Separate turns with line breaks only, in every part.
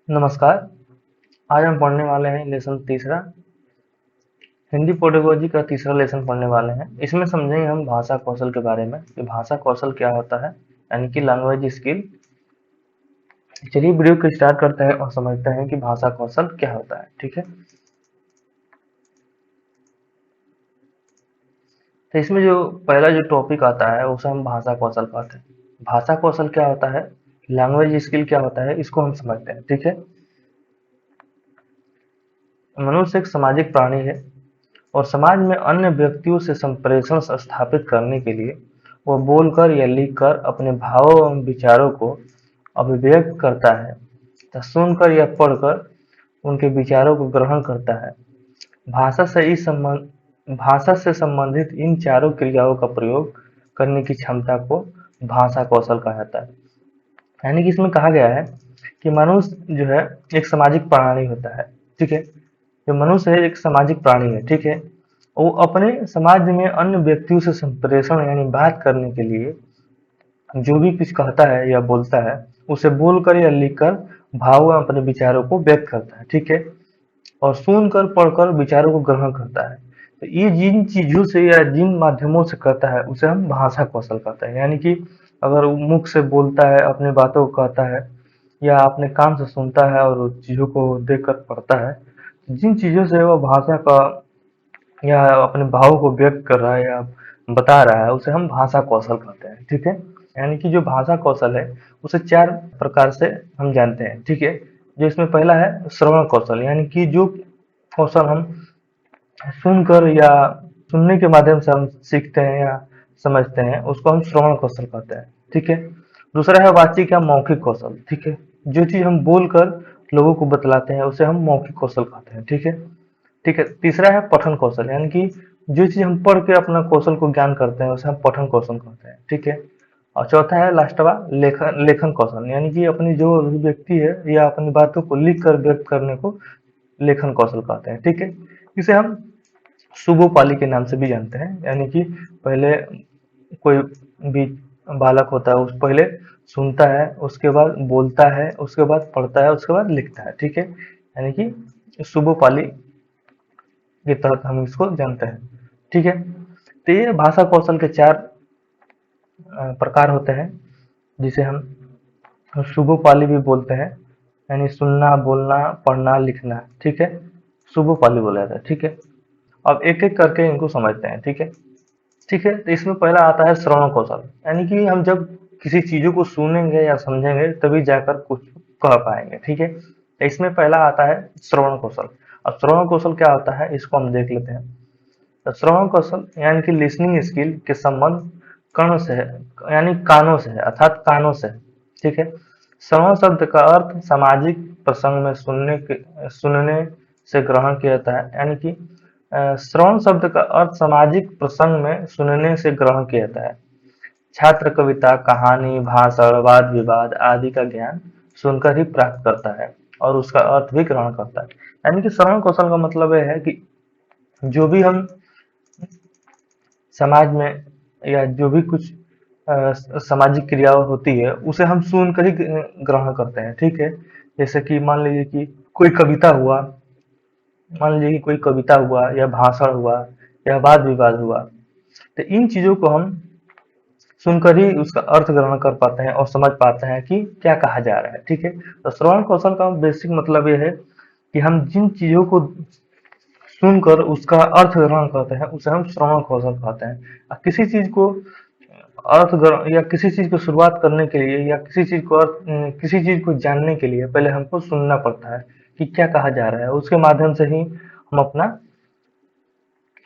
नमस्कार। आज हम पढ़ने वाले हैं लेसन तीसरा, हिंदी पेडागोजी का तीसरा लेसन पढ़ने वाले हैं। इसमें समझेंगे हम भाषा कौशल के बारे में कि भाषा कौशल क्या होता है, यानी कि लैंग्वेज स्किल। चलिए वीडियो को स्टार्ट करते हैं और समझते हैं कि भाषा कौशल क्या होता है। ठीक है, तो इसमें जो पहला जो टॉपिक आता है उसे हम भाषा कौशल कहते हैं। भाषा कौशल क्या होता है, लैंग्वेज स्किल क्या होता है, इसको हम समझते हैं। ठीक है, मनुष्य एक सामाजिक प्राणी है और समाज में अन्य व्यक्तियों से संप्रेषण स्थापित करने के लिए वह बोलकर या लिखकर अपने भावों एवं विचारों को अभिव्यक्त करता है तथा सुनकर या पढ़कर उनके विचारों को ग्रहण करता है। भाषा से इस संबंध भाषा से संबंधित इन चारों क्रियाओं का प्रयोग करने की क्षमता को भाषा कौशल कहा जाता है। यानी कि इसमें कहा गया है कि मनुष्य जो है एक सामाजिक प्राणी होता है। ठीक है, जो मनुष्य है एक सामाजिक प्राणी है। ठीक है, वो अपने समाज में अन्य व्यक्तियों से संप्रेषण यानी बात करने के लिए जो भी कुछ कहता है या बोलता है उसे बोलकर या लिखकर भाव व अपने विचारों को व्यक्त करता है। ठीक है, और सुनकर पढ़कर विचारों को ग्रहण करता है। तो ये जिन चीजों से या जिन माध्यमों से करता है उसे हम भाषा कौशल कहते हैं। यानी कि अगर वो मुख से बोलता है, अपने बातों को कहता है, या अपने कान से सुनता है और उस चीजों को देखकर पढ़ता है, जिन चीजों से वह भाषा का या अपने भाव को व्यक्त कर रहा है या बता रहा है उसे हम भाषा कौशल कहते हैं। ठीक है, यानी कि जो भाषा कौशल है उसे चार प्रकार से हम जानते हैं। ठीक है, जो इसमें पहला है श्रवण कौशल, यानी कि जो कौशल हम सुनकर या सुनने के माध्यम से हम सीखते हैं या समझते हैं उसको हम श्रवण कौशल कहते हैं। ठीक है, दूसरा है वाचिक या मौखिक कौशल। ठीक है, जो चीज हम बोलकर लोगों को बतलाते हैं उसे हम मौखिक कौशल कहते हैं। ठीक है, ठीक है, तीसरा है पठन कौशल, यानी कि जो चीज हम पढ़ के अपना कौशल को ज्ञान करते हैं उसे हम पठन कौशल कहते हैं। ठीक है, और चौथा है लास्टवा लेखन लेखन कौशल, यानी कि अपनी जो व्यक्ति है या अपनी बातों को लिख कर व्यक्त करने को लेखन कौशल कहते हैं। ठीक है, इसे हम सुबोपाली के नाम से भी जानते हैं। यानी कि पहले कोई भी बालक होता है उस पहले सुनता है, उसके बाद बोलता है, उसके बाद पढ़ता है, उसके बाद लिखता है। ठीक है, यानी कि सुबोपाली के तहत हम इसको जानते हैं। ठीक है, तो ये भाषा कौशल के चार प्रकार होते हैं जिसे हम सुबोपाली भी बोलते हैं, यानी सुनना, बोलना, पढ़ना, लिखना। ठीक है, सुबोपाली बोला जाता है। ठीक है, अब एक एक करके इनको समझते हैं। ठीक है, ठीक है, तो इसमें पहला आता है श्रवण कौशल, यानी कि हम जब किसी चीजों को सुनेंगे या समझेंगे तभी जाकर कुछ कह पाएंगे। ठीक है, तो इसमें पहला आता है श्रवण कौशल। अब श्रवण कौशल क्या होता है इसको हम देख लेते हैं। तो श्रवण कौशल यानी कि लिसनिंग स्किल के संबंध कर्ण से है, यानी कानों से है, अर्थात कानों से है। ठीक है, श्रवण शब्द का अर्थ सामाजिक प्रसंग में सुनने से ग्रहण किया जाता है। यानी कि श्रवण शब्द का अर्थ सामाजिक प्रसंग में सुनने से ग्रहण किया जाता है। छात्र कविता, कहानी, भाषण, वाद विवाद आदि का ज्ञान सुनकर ही प्राप्त करता है और उसका अर्थ भी ग्रहण करता है। यानी कि श्रवण कौशल का मतलब यह है कि जो भी हम समाज में या जो भी कुछ सामाजिक क्रिया होती है उसे हम सुनकर ही ग्रहण करते हैं। ठीक है, जैसे कि मान लीजिए कि कोई कविता हुआ, मान लीजिए कि कोई कविता हुआ या भाषण हुआ या वाद विवाद हुआ, तो इन चीजों को हम सुनकर ही उसका अर्थ ग्रहण कर पाते हैं और समझ पाते हैं कि क्या कहा जा रहा है। ठीक है, तो श्रवण कौशल का बेसिक मतलब यह है कि हम जिन चीजों को सुनकर उसका अर्थ ग्रहण करते हैं उसे हम श्रवण कौशल कहते हैं। किसी चीज को अर्थ ग्रहण या किसी चीज को शुरुआत करने के लिए या किसी चीज को जानने के लिए पहले हमको सुनना पड़ता है कि क्या कहा जा रहा है, उसके माध्यम से ही हम अपना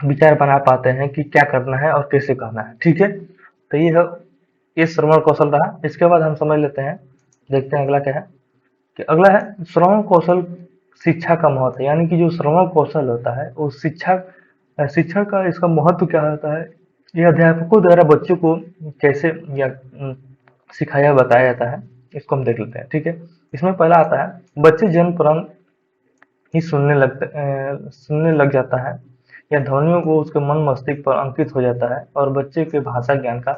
विचार बना पाते हैं कि क्या करना है और कैसे करना है। ठीक है, तो ये श्रवण कौशल रहा। इसके बाद हम समझ लेते हैं, देखते हैं अगला क्या है। कि अगला है श्रवण कौशल शिक्षा का महत्व, यानी कि जो श्रवण कौशल होता है वो शिक्षा का इसका महत्व क्या होता है, ये अध्यापकों द्वारा बच्चों को कैसे या सिखाया बताया जाता है, इसको हम देख लेते हैं। ठीक है, इसमें पहला आता है बच्चे जन्म परंपरा ही सुनने लग जाता है या ध्वनियों को उसके मन मस्तिष्क पर अंकित हो जाता है और बच्चे के भाषा ज्ञान का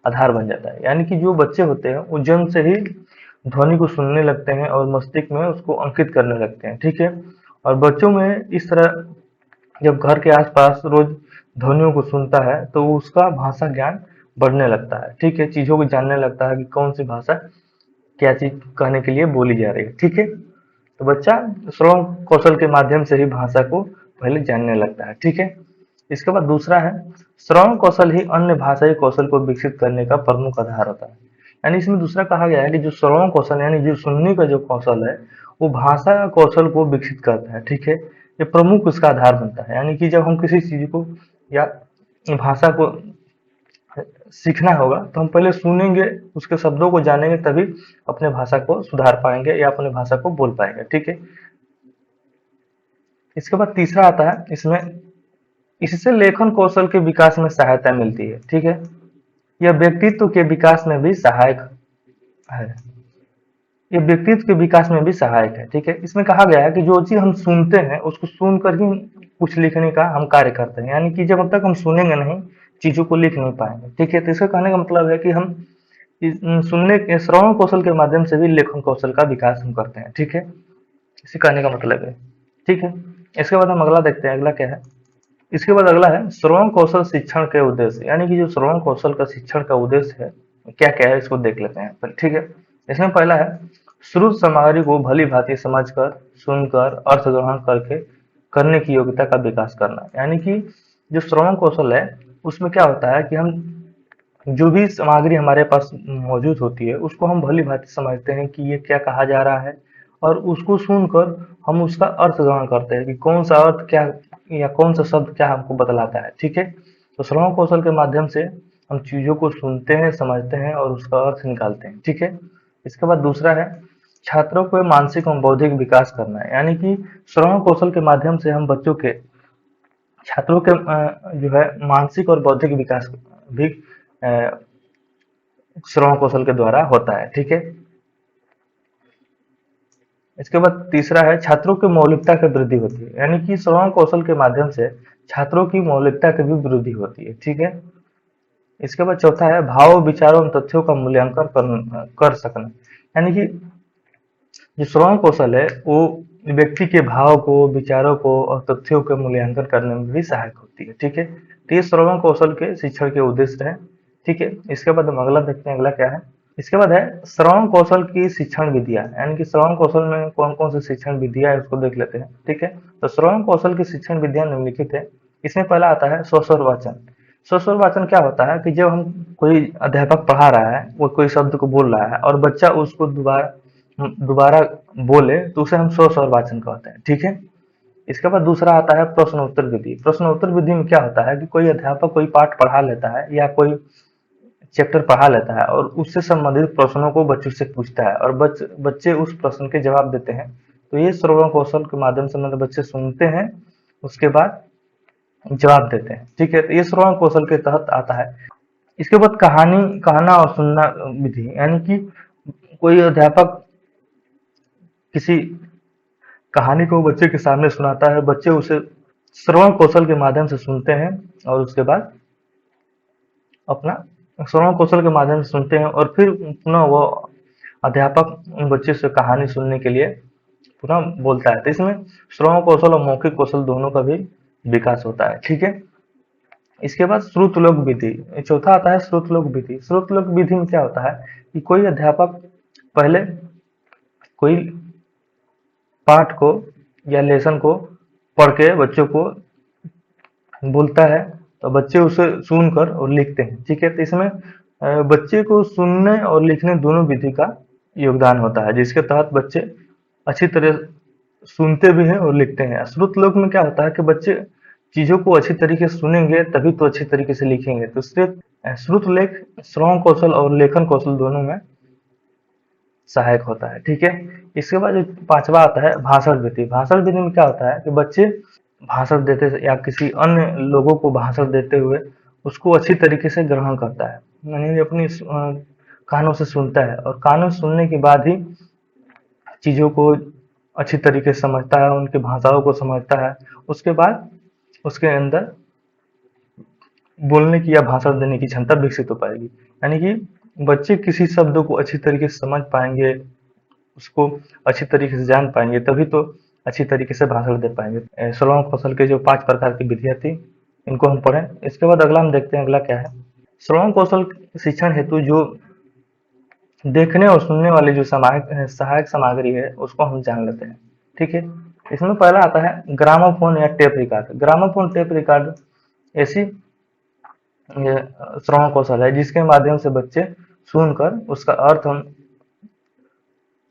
आधार बन जाता है। यानी कि जो बच्चे होते हैं वो जन्म से ही ध्वनि को सुनने लगते हैं और मस्तिष्क में उसको अंकित करने लगते हैं। ठीक है। और बच्चों में इस तरह जब घर के आसपास रोज ध्वनियों को सुनता है तो उसका भाषा ज्ञान बढ़ने लगता है। ठीक है। चीजों को जानने लगता है कि कौन सी भाषा क्या चीज कहने के लिए बोली जा रही है। ठीक है। तो बच्चा श्रवण कौशल के माध्यम से ही भाषा को पहले जानने लगता है। ठीक है। इसके बाद दूसरा है, श्रवण कौशल ही अन्य भाषाई कौशल को विकसित करने का प्रमुख आधार होता है। यानी इसमें दूसरा कहा गया है कि जो श्रवण कौशल यानी जो सुनने का जो कौशल है वो भाषा कौशल को विकसित करता है। ठीक है। ये प्रमुख उसका आधार बनता है। यानी कि जब हम किसी चीज को या भाषा को सीखना होगा तो हम पहले सुनेंगे, उसके शब्दों को जानेंगे, तभी अपने भाषा को सुधार पाएंगे या अपने भाषा को बोल पाएंगे। ठीक है। इसके बाद तीसरा आता है, इसमें इससे लेखन कौशल के विकास में सहायता मिलती है। ठीक है। यह व्यक्तित्व के विकास में भी सहायक है। ये व्यक्तित्व के विकास में भी सहायक है। ठीक है। इसमें कहा गया है कि जो चीज हम सुनते हैं उसको सुनकर ही कुछ लिखने का हम कार्य करते हैं। यानी कि जब तक हम सुनेंगे नहीं, चीजों को लिख नहीं पाएंगे। ठीक है। तो इसका कहने का मतलब है कि हम सुनने के श्रवण कौशल के माध्यम से भी लेखन कौशल का विकास हम करते हैं। ठीक है। इसे कहने का मतलब है। ठीक है। इसके बाद हम अगला देखते हैं, अगला क्या है। इसके बाद अगला है श्रवण कौशल शिक्षण के उद्देश्य। यानी कि जो श्रवण कौशल का शिक्षण का उद्देश्य है क्या क्या है, इसको देख लेते हैं। ठीक है। इसमें पहला है श्रुत सामग्री को भली भांति समझकर, सुनकर, अर्थ ग्रहण करके करने की योग्यता का विकास करना। यानी कि जो श्रवण कौशल है उसमें क्या होता है कि हम जो भी सामग्री हमारे पास मौजूद होती है उसको हम भली भांति समझते हैं कि ये क्या कहा जा रहा है, और उसको सुनकर हम उसका अर्थ ग्रहण करते हैं कि कौन सा अर्थ क्या या कौन सा शब्द क्या हमको बतलाता है। ठीक है। तो श्रवण कौशल के माध्यम से हम चीजों को सुनते हैं, समझते हैं और उसका अर्थ निकालते हैं। ठीक है। इसके बाद दूसरा है छात्रों को मानसिक एवं बौद्धिक विकास करना है। यानी कि श्रवण कौशल के माध्यम से हम बच्चों के छात्रों के जो है मानसिक और बौद्धिक विकास भी श्रवण कौशल के द्वारा होता है। ठीक है। इसके बाद तीसरा है छात्रों की मौलिकता की वृद्धि होती है। यानी कि श्रवण कौशल के माध्यम से छात्रों की मौलिकता की भी वृद्धि होती है। ठीक है। इसके बाद चौथा है भाव, विचारों और तथ्यों का मूल्यांकन कर सकना। यानी कि जो श्रवण कौशल है वो व्यक्ति के भाव को, विचारों को और तथ्यों के मूल्यांकन करने में भी सहायक होती है। ठीक है। तो ये श्रवण कौशल के शिक्षण के उद्देश्य है। ठीक है। इसके बाद हम अगला देखते हैं, अगला क्या है। इसके बाद है श्रवण कौशल की शिक्षण विधियां। यानी कि श्रवण कौशल में कौन कौन सी शिक्षण विधियां है उसको देख लेते हैं। ठीक है। तो श्रवण कौशल की शिक्षण विधियां निम्नलिखित है। इसमें पहला आता है स्वस्वर वाचन। स्वस्वर वाचन क्या होता है कि जब हम कोई अध्यापक पढ़ा रहा है, वो कोई शब्द को बोल रहा है और बच्चा उसको दोबारा दोबारा बोले तो उसे हम स्वस्वर वाचन कहते हैं। ठीक है। इसके बाद दूसरा आता है प्रश्नोत्तर विधि। प्रश्नोत्तर विधि में क्या होता है कि कोई अध्यापक कोई पाठ पढ़ा लेता है या कोई चैप्टर पढ़ा लेता है और उससे संबंधित प्रश्नों को बच्चों से पूछता है और बच्चे उस प्रश्न के जवाब देते हैं। तो ये श्रवण कौशल के माध्यम से मतलब बच्चे सुनते हैं, उसके बाद जवाब देते हैं। ठीक है। तो ये श्रवण कौशल के तहत आता है। इसके बाद कहानी कहना और सुनना विधि। यानी कि कोई अध्यापक किसी कहानी को बच्चे के सामने सुनाता है, बच्चे उसे श्रवण कौशल के माध्यम से सुनते हैं और उसके बाद अपना श्रवण कौशल के माध्यम से सुनते हैं और फिर पुनः वो अध्यापक उन बच्चे से कहानी सुनने के लिए पुनः बोलता है। तो इसमें श्रवण कौशल और मौखिक कौशल दोनों का भी विकास होता है। ठीक है। इसके बाद श्रुतलोक विधि, चौथा आता है श्रुतलोक विधि। श्रुतलोक विधि में क्या होता है कि कोई अध्यापक पहले कोई पाठ को या लेसन को पढ़ के बच्चों को बोलता है, तो बच्चे उसे सुनकर और लिखते हैं। ठीक है। तो इसमें बच्चे को सुनने और लिखने दोनों विधि का योगदान होता है, जिसके तहत बच्चे अच्छी तरह सुनते भी हैं और लिखते हैं। श्रुत लोक में क्या होता है कि बच्चे चीजों को अच्छी तरीके से सुनेंगे तभी तो अच्छी तरीके से लिखेंगे। तो इसलिए श्रुत लेख श्रवण कौशल और लेखन कौशल दोनों में सहायक होता है। ठीक है। इसके बाद जो पांचवा आता है भाषण विधि। भाषण विधि में क्या होता है कि बच्चे भाषण देते या किसी अन्य लोगों को भाषण देते हुए उसको अच्छी तरीके से ग्रहण करता है, यानी अपनी कानों से सुनता है और कानों से सुनने के बाद ही चीजों को अच्छी तरीके से समझता है, उनकी भाषाओं को समझता है। उसके बाद उसके अंदर बोलने की या भाषण देने की क्षमता विकसित हो पाएगी। यानी कि बच्चे किसी शब्द को अच्छी तरीके से समझ पाएंगे, उसको अच्छी तरीके से जान पाएंगे, तभी तो अच्छी तरीके से भाषण दे पाएंगे। श्रवण कौशल के जो 5 प्रकार की विधियां थी, इनको हम पढ़ें। इसके बाद अगला हम देखते हैं, अगला क्या है। श्रवण कौशल शिक्षण हेतु जो देखने और सुनने वाली जो सहायक सामग्री है, उसको हम जान लेते हैं। ठीक है, इसमें पहला आता है ग्रामोफोन या tape record. Gramophone tape record ऐसी श्रवण कौशल है जिसके माध्यम से बच्चे सुनकर उसका अर्थ हम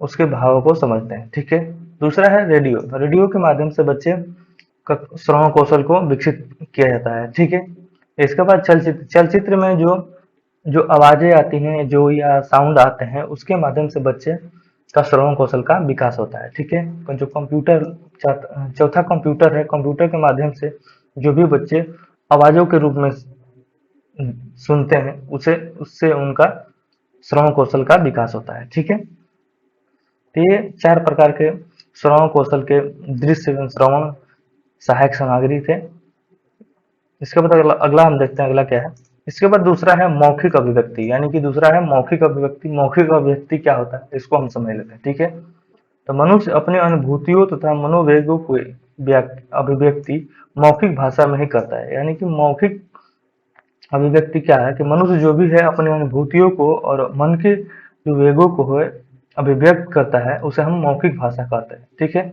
उसके भावों को समझते हैं। ठीक है, दूसरा है रेडियो। रेडियो के माध्यम से बच्चे का श्रवण कौशल को विकसित किया जाता है। ठीक है, इसके बाद चलचित्र। चलचित्र में जो जो आवाजें आती हैं, जो या साउंड आते हैं, उसके माध्यम से बच्चे का श्रवण कौशल का विकास होता है। ठीक है, जो कंप्यूटर चौथा कंप्यूटर है, कंप्यूटर के माध्यम से जो भी बच्चे आवाजों के रूप में सुनते हैं, उसे उससे उनका श्रवण कौशल का विकास होता है। ठीक है, तो ये 4 प्रकार के श्रवण कौशल के दृश्य एवं श्रवण सहायक सामग्री थे। इसके बाद अगला हम देखते हैं, अगला क्या है। इसके बाद दूसरा है मौखिक अभिव्यक्ति, यानी कि दूसरा है मौखिक अभिव्यक्ति। मौखिक अभिव्यक्ति क्या होता है, इसको हम समझ लेते हैं। ठीक है, तो मनुष्य अपने अनुभूतियों तथा मनोवेगों को अभिव्यक्ति मौखिक भाषा में ही करता है। यानी कि मौखिक अभिव्यक्ति क्या है कि मनुष्य जो भी है अपनी अनुभूतियों को और मन के जो वेगों को है अभिव्यक्त करता है, उसे हम मौखिक भाषा कहते हैं। ठीक है,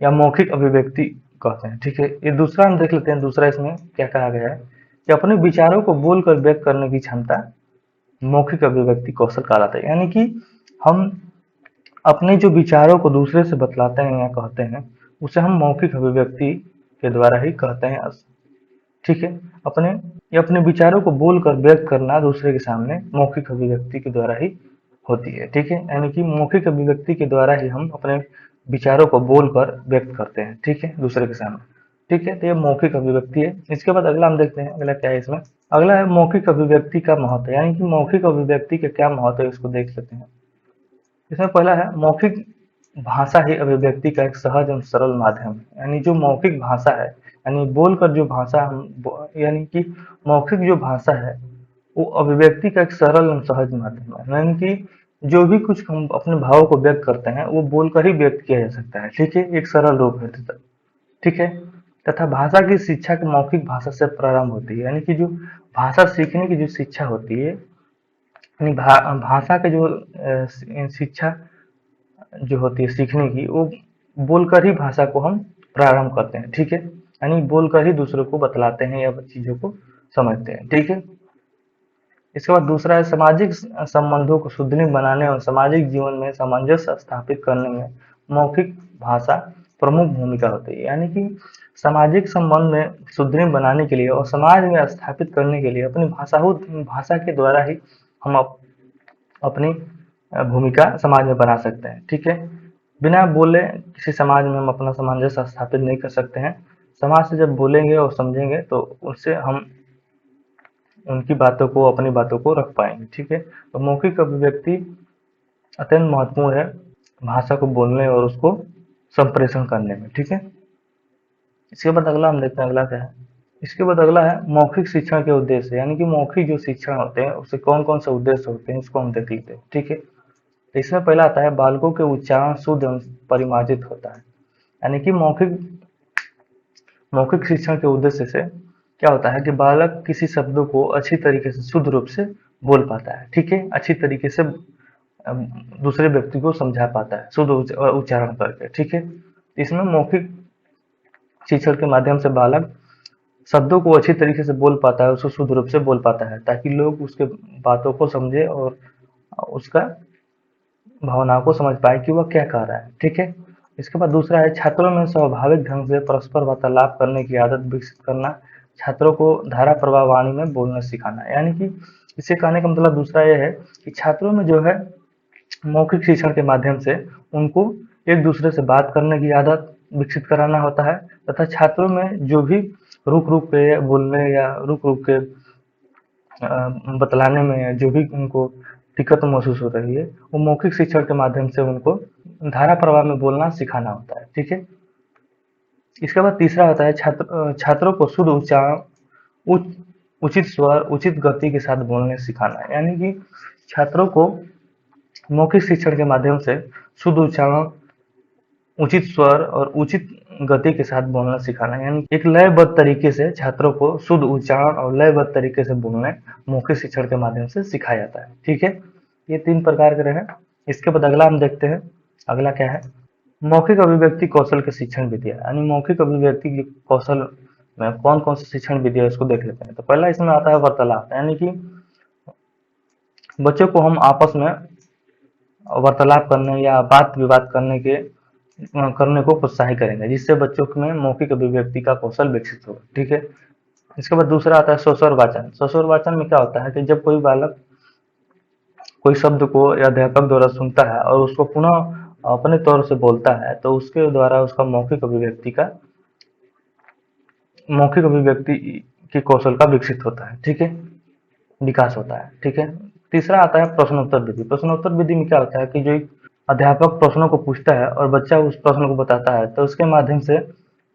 या मौखिक अभिव्यक्ति कहते हैं। ठीक है, ये दूसरा हम देख लेते हैं। दूसरा इसमें क्या कहा गया है कि अपने विचारों को बोलकर व्यक्त करने की क्षमता मौखिक अभिव्यक्ति कौशल कहलाता है। यानी कि हम अपने जो विचारों को दूसरे से बतलाते हैं या कहते हैं, उसे हम मौखिक अभिव्यक्ति के द्वारा ही कहते हैं। ठीक है, अपने विचारों को बोलकर व्यक्त करना दूसरे के सामने मौखिक अभिव्यक्ति के द्वारा ही होती है। ठीक है, यानी कि मौखिक अभिव्यक्ति के द्वारा ही हम अपने विचारों को बोलकर व्यक्त करते हैं। ठीक है, दूसरे के सामने। ठीक है, तो ये मौखिक अभिव्यक्ति है। इसके बाद अगला हम देखते हैं, अगला क्या है इसमें। अगला है मौखिक अभिव्यक्ति का महत्व, यानी कि मौखिक अभिव्यक्ति का क्या महत्व है, इसको देख लेते हैं। इसमें पहला है मौखिक भाषा ही अभिव्यक्ति का एक सहज एवं सरल माध्यम है। यानी जो मौखिक भाषा है, यानी बोलकर जो भाषा यानी कि मौखिक जो भाषा है, वो अभिव्यक्ति का एक सरल एवं सहज माध्यम है। यानी कि जो भी कुछ हम अपने भावों को व्यक्त करते हैं, वो बोलकर ही व्यक्त किया जा सकता है। ठीक है, एक सरल रूप है। ठीक है, तथा भाषा की शिक्षा की मौखिक भाषा से प्रारंभ होती है। यानी कि जो भाषा सीखने की जो शिक्षा होती है, यानी भाषा के जो शिक्षा जो होती है सीखने की, वो बोलकर ही भाषा को हम प्रारंभ करते हैं। ठीक है, यानी बोलकर ही दूसरों को बतलाते हैं या चीजों को समझते हैं। ठीक है, इसके बाद दूसरा है सामाजिक संबंधों को सुदृढ़ बनाने और सामाजिक जीवन में सामंजस्य स्थापित करने में मौखिक भाषा प्रमुख भूमिका होती है। यानी कि सामाजिक संबंध में सुदृढ़ बनाने के लिए और समाज में स्थापित करने के लिए अपनी भाषा के द्वारा ही हम अपनी भूमिका समाज में बना सकते हैं। ठीक है, बिना बोले किसी समाज में हम अपना सामंजस्य स्थापित नहीं कर सकते हैं। समाज से जब बोलेंगे और समझेंगे तो उससे हम उनकी बातों को, अपनी बातों को रख पाएंगे। ठीक है, तो मौखिक अभिव्यक्ति अत्यंत महत्वपूर्ण है भाषा को बोलने और उसको संप्रेषण करने में। ठीक है, इसके बाद अगला हम देखते हैं, अगला क्या है। इसके बाद अगला है मौखिक शिक्षण के उद्देश्य, यानी कि मौखिक जो शिक्षण होते हैं उससे कौन कौन से उद्देश्य होते हैं, इसको हम देख लेते हैं। ठीक है, तो इसमें पहला आता है बालकों के उच्चारण शुद्ध एवं परिमार्जित होता है। यानी कि मौखिक शिक्षण के उद्देश्य से क्या होता है कि बालक किसी शब्दों को अच्छी तरीके से शुद्ध रूप से बोल पाता है। ठीक है, अच्छी तरीके से दूसरे व्यक्ति को समझा पाता है शुद्ध उच्चारण करके। ठीक है, इसमें मौखिक शिक्षण के माध्यम से बालक शब्दों को अच्छी तरीके से बोल पाता है, उसको शुद्ध रूप से बोल पाता है, ताकि लोग उसके बातों को समझे और उसका भावनाओं को समझ पाए कि वह क्या कह रहा है। ठीक है, इसके बाद दूसरा है छात्रों में स्वाभाविक ढंग से परस्पर वार्तालाप करने की आदत विकसित करना, छात्रों को धारा प्रवाह वाणी में बोलना सिखाना। यानी कि इसे कहने का मतलब दूसरा यह है कि छात्रों में जो है मौखिक शिक्षण के माध्यम से उनको एक दूसरे से बात करने की आदत विकसित कराना होता है, तथा छात्रों में जो भी रुक रुक के बोलने या रुक रुक के बतलाने में जो भी उनको दिक्कत महसूस हो रही है, वो मौखिक शिक्षण के माध्यम से उनको धारा प्रवाह में बोलना सिखाना होता है। ठीक है, इसके बाद तीसरा होता है छात्रों को शुद्ध उच्चारण उचित स्वर, उचित गति के साथ बोलने सिखाना, यानी कि छात्रों को मौखिक शिक्षण के माध्यम से शुद्ध उच्चारण, उचित स्वर और उचित गति के साथ बोलना सिखाना, यानी एक लयबद्ध तरीके से छात्रों को शुद्ध उच्चारण और लयबद्ध तरीके से बोलने मौखिक शिक्षण के माध्यम से सिखाया जाता है। ठीक है, ये 3 प्रकार के रहे। इसके बाद अगला हम देखते हैं। अगला क्या है? मौखिक अभिव्यक्ति कौशल के शिक्षण विधियां, यानी मौखिक अभिव्यक्ति के कौशल में कौन कौन से शिक्षण विधियां इसको देख लेते हैं। तो पहला इसमें आता है वार्तालाप, यानी कि बच्चों को हम आपस में वार्तालाप करने या बात विवाद करने को प्रोत्साहित करेंगे, जिससे बच्चों में मौखिक अभिव्यक्ति का कौशल विकसित होगा। ठीक है, इसके बाद दूसरा आता है स्वस्वर वाचन। स्वस्वर वाचन में क्या होता है कि जब कोई बालक कोई शब्द को या अध्यापक द्वारा सुनता है और उसको पुनः अपने तौर से बोलता है, तो उसके द्वारा उसका मौखिक अभिव्यक्ति के कौशल का विकसित होता है। ठीक है, विकास होता है। ठीक है, तीसरा आता है प्रश्नोत्तर विधि। प्रश्नोत्तर विधि में क्या होता है कि जो अध्यापक प्रश्नों को पूछता है और बच्चा उस प्रश्न को बताता है, तो उसके माध्यम से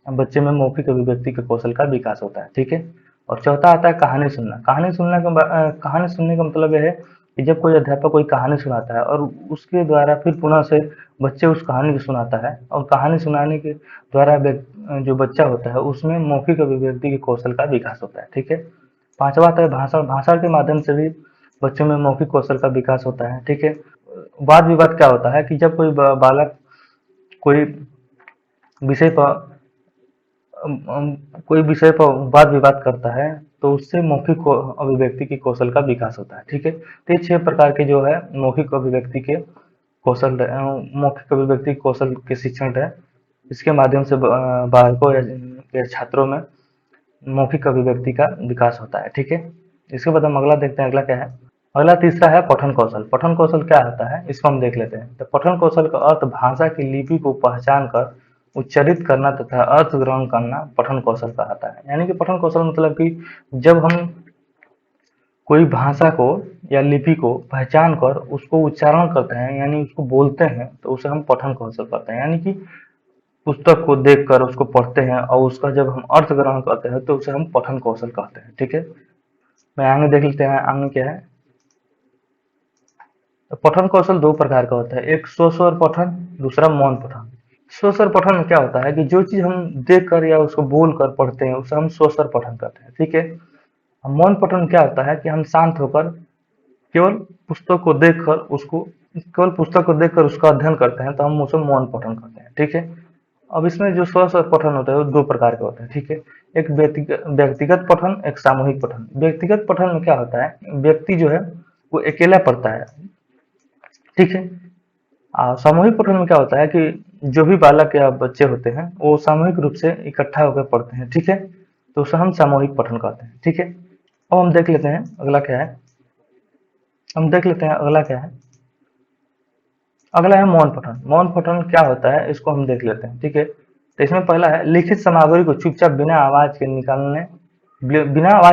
बच्चे में मौखिक अभिव्यक्ति के कौशल का विकास होता है। ठीक है, और चौथा आता है कहानी सुनना। कहानी सुनने का मतलब यह है कि जब कोई अध्यापक कोई कहानी सुनाता है और उसके द्वारा फिर पुनः से बच्चे उस कहानी को सुनाता है, और कहानी सुनाने के द्वारा जो बच्चा होता है उसमें मौखिक अभिव्यक्ति के कौशल का विकास होता है। ठीक है, पांचवा आता है भाषण। भाषण के माध्यम से भी बच्चों में मौखिक कौशल का विकास होता है। ठीक है, वाद विवाद क्या होता है कि जब कोई बालक कोई विषय पर कोई विषय पर वाद विवाद करता है, तो उससे मौखिक अभिव्यक्ति की कौशल का विकास होता है। ठीक है, तो ये 6 प्रकार के जो है मौखिक अभिव्यक्ति के कौशल के शिक्षण है। इसके माध्यम से बालकों या छात्रों में मौखिक अभिव्यक्ति का विकास होता है। ठीक है, इसके बाद हम अगला देखते हैं। अगला क्या है? अगला तीसरा है पठन कौशल। पठन कौशल क्या होता है, इसको हम देख लेते हैं। तो पठन कौशल का अर्थ भाषा की लिपि को पहचान कर उच्चारित करना तथा अर्थ ग्रहण करना पठन कौशल कहलाता है। यानी कि पठन कौशल मतलब कि जब हम कोई भाषा को या लिपि को पहचान कर उसको उच्चारण करते हैं, यानी उसको बोलते हैं, तो उसे हम पठन कौशल कहते हैं। यानी कि पुस्तक को देखकर उसको पढ़ते हैं और उसका जब हम अर्थ ग्रहण करते हैं तो उसे हम पठन कौशल कहते हैं। ठीक है, मैं आगे देख लेते हैं। आगे क्या है? तो पठन कौशल 2 प्रकार का होता है, एक स्वस्वर पठन, दूसरा मौन पठन। स्वस्वर पठन में क्या होता है कि जो चीज हम देख कर या उसको बोल कर पढ़ते हैं उसे हम स्वस्वर पठन करते हैं। ठीक है, मौन पठन क्या होता है कि हम शांत होकर केवल पुस्तक को देखकर उसको केवल पुस्तक को देखकर उसका अध्ययन करते हैं, तो हम उसे मौन पठन करते हैं। ठीक है, अब इसमें जो स्वस्वर पठन होता है वो 2 प्रकार के होते हैं। ठीक है, एक व्यक्तिगत पठन, एक सामूहिक पठन। व्यक्तिगत पठन में क्या होता है, व्यक्ति जो है वो अकेला पढ़ता है। ठीक है, सामूहिक पठन में क्या होता है कि जो भी बालक या बच्चे होते हैं वो सामूहिक रूप से इकट्ठा होकर पढ़ते हैं। ठीक है, तो उसे हम सामूहिक पठन कहते हैं। ठीक है, अब हम देख लेते हैं अगला क्या है। अगला है मौन पठन। मौन पठन क्या होता है इसको हम देख लेते हैं। ठीक है, तो इसमें पहला है लिखित सामग्री को चुपचाप बिना आवाज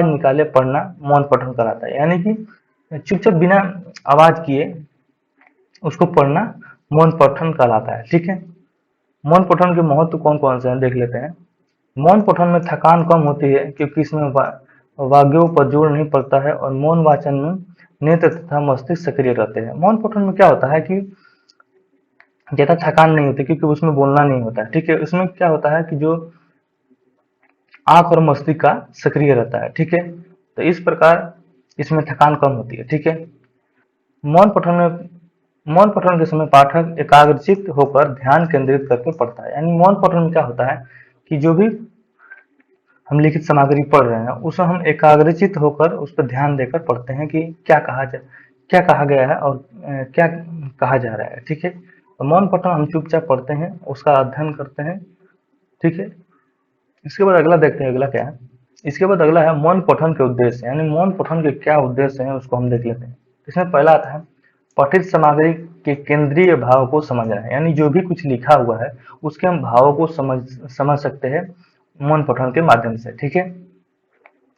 निकाले पढ़ना मौन पठन कराता है। यानी कि चुपचाप बिना आवाज किए उसको पढ़ना मौन पठन कहलाता है। ठीक है, मौन पठन के महत्व कौन कौन से हैं देख लेते हैं। मौन पठन में थकान कम होती है क्योंकि इसमें वाक्यों पर जोर नहीं पड़ता है, और मौन वाचन में नेत्र तथा मस्तिष्क सक्रिय रहते हैं। मौन पठन में क्या होता है कि ज्यादा थकान नहीं होती क्योंकि उसमें बोलना नहीं होता है। ठीक है, इसमें क्या होता है कि जो आंख और मस्तिष्क का सक्रिय रहता है। ठीक है, तो इस प्रकार इसमें थकान कम होती है। ठीक है, मौन पठन के समय पाठक एकाग्रचित्त होकर ध्यान केंद्रित करके पढ़ता है। यानी मौन पठन में क्या होता है कि जो भी हम लिखित सामग्री पढ़ रहे हैं उसे हम एकाग्रचित्त होकर उस पर ध्यान देकर पढ़ते हैं कि क्या कहा गया है और क्या कहा जा रहा है। ठीक है, तो मौन पठन हम चुपचाप पढ़ते हैं, उसका अध्ययन करते हैं। ठीक है, इसके बाद अगला देखते हैं। अगला क्या है? इसके बाद अगला है मौन पठन के उद्देश्य, यानी मौन पठन के क्या उद्देश्य हैं उसको हम देख लेते हैं। इसमें पहला आता है पठित सामग्री के केंद्रीय भाव को समझना है। यानी जो भी कुछ लिखा हुआ है उसके हम भावों को समझ सकते हैं मौन पठन के माध्यम से। ठीक है,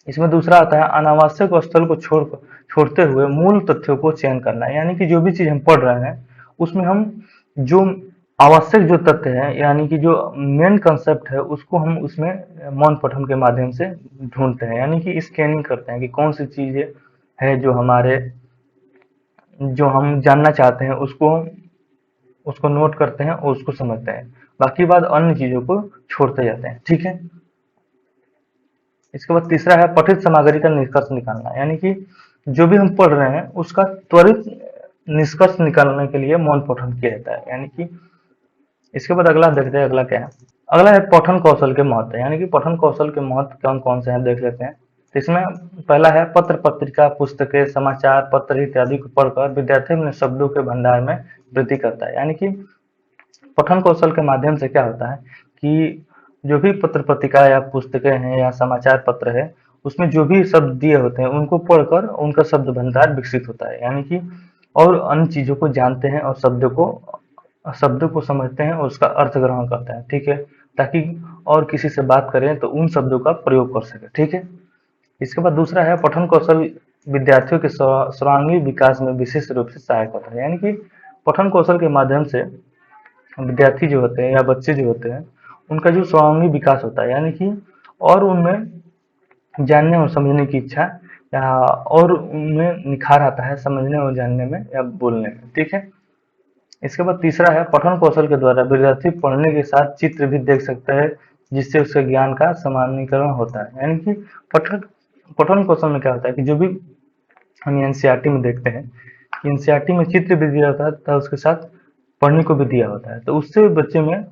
इसमें दूसरा आता है अनावश्यक स्थल को छोड़ते हुए मूल तथ्यों को चयन करना। यानी कि जो भी चीज हम पढ़ रहे हैं उसमें हम जो आवश्यक जो तथ्य हैं, यानी कि जो मेन कंसेप्ट है, उसको हम उसमें मौन पठन के माध्यम से ढूंढते हैं, यानी कि स्कैनिंग करते हैं कि कौन सी चीजें है जो हम जानना चाहते हैं, उसको नोट करते हैं और उसको समझते हैं। बाकी बाद अन्य चीजों को छोड़ते जाते हैं। ठीक है। इसके बाद तीसरा है पठित सामग्री का निष्कर्ष निकालना, यानी कि जो भी हम पढ़ रहे हैं उसका त्वरित निष्कर्ष निकालने के लिए मौन पठन किया जाता है। यानी कि इसके बाद अगला देखते हैं, अगला क्या है। अगला है पठन कौशल के महत्व, यानी कि पठन कौशल के महत्व कौन कौन से हैं देख लेते हैं। तो इसमें पहला है पत्र पत्रिका पुस्तकें समाचार पत्र इत्यादि को पढ़कर विद्यार्थी अपने शब्दों के भंडार में वृद्धि करता है। यानी कि पठन कौशल के माध्यम से क्या होता है कि जो भी पत्र पत्रिका या पुस्तकें हैं या समाचार पत्र है, उसमें जो भी शब्द दिए होते हैं उनको पढ़कर उनका शब्द भंडार विकसित होता है। यानी कि और अन्य चीजों को जानते हैं और शब्दों को समझते हैं और उसका अर्थ ग्रहण करते हैं। ठीक है। ताकि और किसी से बात करें तो उन शब्दों का प्रयोग कर सके। ठीक है। इसके बाद दूसरा है पठन कौशल विद्यार्थियों के सर्वांगीण विकास में विशेष रूप से सहायक होता है। यानी कि पठन कौशल के माध्यम से विद्यार्थी जो होते हैं या बच्चे जो होते हैं, उनका जो सर्वांगीण विकास होता है, यानी कि और उनमें जानने और समझने की इच्छा या और उनमें निखार आता है समझने और जानने में या बोलने में। ठीक है। इसके बाद तीसरा है पठन कौशल के द्वारा विद्यार्थी पढ़ने के साथ चित्र भी देख सकता है, जिससे उसके ज्ञान का सामान्यीकरण होता है। यानी कि पठन पठन कौशल में क्या होता है कि जो भी हम एनसीईआरटी में देखते हैं कि एनसीईआरटी में चित्र भी दिया होता है तथा उसके साथ पढ़ने को भी दिया होता है, तो उससे बच्चे में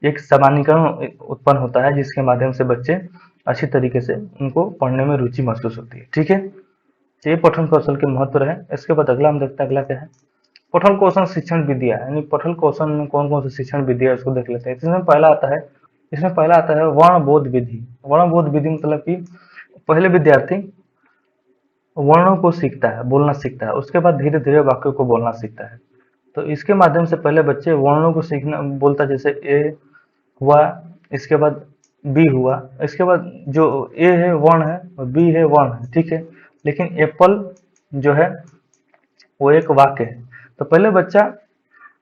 एक सामान्यीकरण उत्पन्न होता है, जिसके माध्यम से बच्चे अच्छी तरीके से उनको पढ़ने में रुचि महसूस होती है। ठीक है। तो ये पठन कौशल के महत्व रहे। इसके बाद अगला हम देखते हैं, अगला क्या है पठन कौशल शिक्षण विद्या, यानी पठन कौशल में कौन कौन से शिक्षण विद्या है उसको देख लेते हैं। इसमें पहला आता है वर्ण बोध विधि। वर्ण बोध विधि मतलब कि पहले विद्यार्थी वर्णों को सीखता है, बोलना सीखता है, उसके बाद धीरे धीरे वाक्यों को बोलना सीखता है। तो इसके माध्यम से पहले बच्चे वर्णों को सीखना बोलता, जैसे ए हुआ, इसके बाद बी हुआ, इसके बाद जो ए है वर्ण है और बी है वर्ण है। ठीक है। लेकिन एप्पल जो है वो एक वाक्य है। तो पहले बच्चा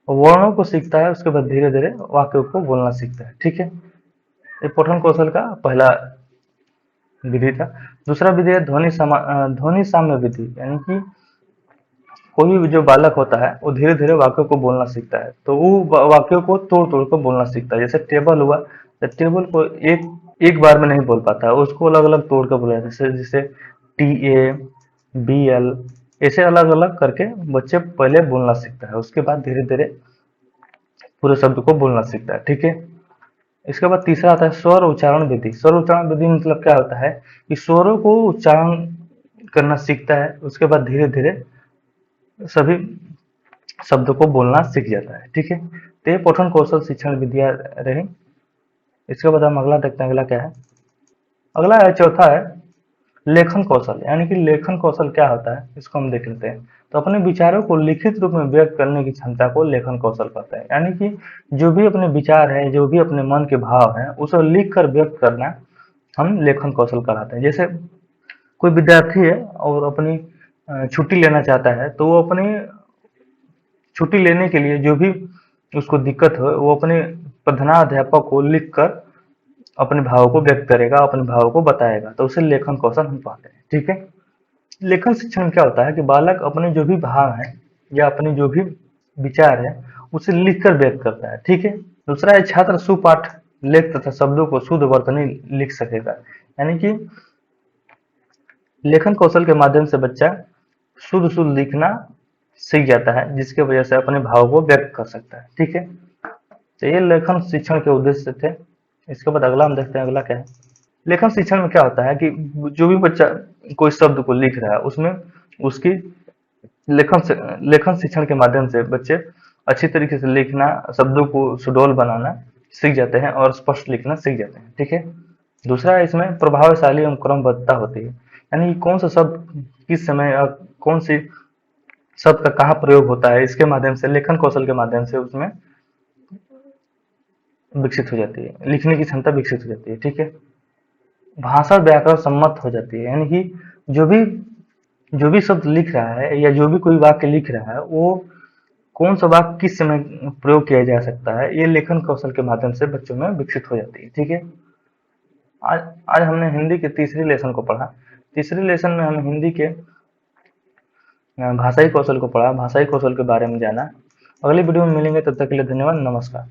वर्णों को सीखता है, उसके बाद धीरे धीरे वाक्यों को बोलना सीखता है। ठीक है। ये पठन कौशल का पहला विधि था। दूसरा विधि है ध्वनि साम्य विधि, यानी कि कोई भी जो बालक होता है वो धीरे धीरे वाक्यों को बोलना सीखता है, तो वो वाक्यों को तोड़ तोड़ कर बोलना सीखता है। जैसे टेबल हुआ, तो टेबल को एक एक बार में नहीं बोल पाता है, उसको अलग अलग तोड़ कर बोला, जैसे जैसे TABL, ऐसे अलग अलग करके बच्चे पहले बोलना सीखता है, उसके बाद धीरे धीरे पूरे शब्द को बोलना सीखता है। ठीक है। इसके बाद तीसरा आता है स्वर उच्चारण विधि। स्वर उच्चारण विधि मतलब क्या होता है कि स्वरों को उच्चारण करना सीखता है, उसके बाद धीरे धीरे सभी शब्दों को बोलना सीख जाता है। ठीक है। तो ये पठन कौशल शिक्षण विद्या रही। इसके बाद हम अगला देखते हैं, अगला क्या है। अगला है चौथा है लेखन कौशल, यानी कि लेखन कौशल क्या होता है इसको हम देख लेते हैं। तो अपने विचारों को लिखित रूप में व्यक्त करने की क्षमता को लेखन कौशल कहते हैं। यानी कि जो भी अपने विचार है, जो भी अपने मन के भाव है, उसे लिख कर व्यक्त करना हम लेखन कौशल कहलाते हैं। जैसे कोई विद्यार्थी है और अपनी छुट्टी लेना चाहता है, तो वो अपनी छुट्टी लेने के लिए जो भी उसको दिक्कत हो, वो अपने प्रधानाध्यापक को लिख कर अपने भाव को व्यक्त करेगा, अपने भाव को बताएगा, तो उसे लेखन कौशल हम कहते हैं। ठीक है। लेखन शिक्षण में क्या होता है कि बालक अपने जो भी भाव है या अपने जो भी विचार है उसे लिख कर व्यक्त करता है। ठीक है। दूसरा है छात्र सुपाठ लेख तथा शब्दों को शुद्ध वर्तनी लिख सकेगा, यानी कि लेखन कौशल के माध्यम से बच्चा शुद्ध शुद्ध लिखना सीख जाता है, जिसके वजह से अपने भाव को व्यक्त कर सकता है। ठीक है। तो ये लेखन शिक्षण के उद्देश्य थे। इसके बाद अगला हम देखते हैं, अगला क्या है। लेखन शिक्षण में क्या होता है कि जो भी बच्चा कोई शब्द को लिख रहा है, उसमें उसकी लेखन शिक्षण के माध्यम से बच्चे अच्छी तरीके से लिखना, शब्दों को सुडौल बनाना सीख जाते हैं और स्पष्ट लिखना सीख जाते हैं। ठीक है। दूसरा है इसमें प्रभावशाली एवं क्रमबद्धता होती है, यानी कौन सा शब्द किस समय और कौन सी शब्द का कहाँ प्रयोग होता है, इसके माध्यम से लेखन कौशल के माध्यम से उसमें विकसित हो जाती है, लिखने की क्षमता विकसित हो जाती है। ठीक है। भाषा व्याकरण सम्मत हो जाती है, यानी कि जो भी जो भी शब्द लिख रहा है या जो भी कोई वाक्य लिख रहा है, वो कौन सा वाक्य किस समय प्रयोग किया जा सकता है, ये लेखन कौशल के माध्यम से बच्चों में विकसित हो जाती है। ठीक है, आज आज हमने हिंदी के तीसरी लेसन को पढ़ा। तीसरी लेसन में हम हिंदी के भाषाई कौशल को पढ़ा, भाषाई कौशल के बारे में जाना। अगली वीडियो में मिलेंगे, तब तक के लिए धन्यवाद, नमस्कार।